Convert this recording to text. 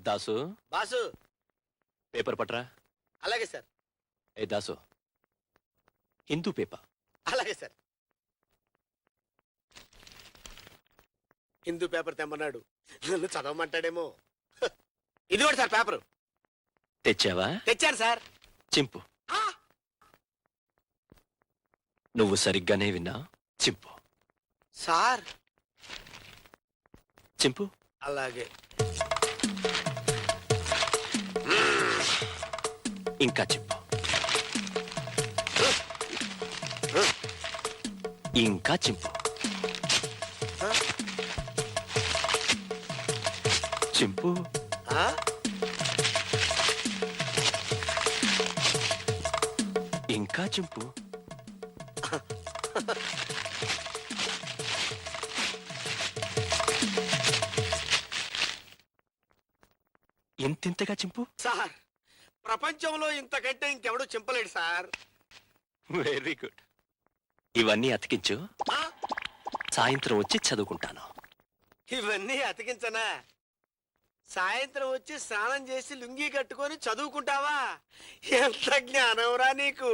Dasu boss. Paper పట్రా. అలాగే sir. ఏ Dasu, Hindu paper. అలాగే సార్. హిందూ పేపర్ తెమ్మన్నాడు, నన్ను చదవమంటాడేమో. ఇది కూడా సార్ పేపరు. తెచ్చావా? తెచ్చాను సార్. చింపు. నువ్వు సరిగ్గానే విన్నా. చింపు సార్. చింపు. అలాగే. ఇంకా చింపు. ఇంకా చింపు. చింపు. ఇంకా చింపు. ఇంతింతగా చింపు. సార్, ప్రపంచంలో ఇంతకంటే ఇంకెవడూ చింపలేడు సార్. Very good. ఇవన్నీ అతికించు, సాయంత్రం వచ్చి చదువుకుంటాను. ఇవన్నీ అతికించనా? సాయంత్రం వచ్చి స్నానం చేసి లుంగీ కట్టుకొని చదువుకుంటావా? ఎంత జ్ఞానంరా నీకు.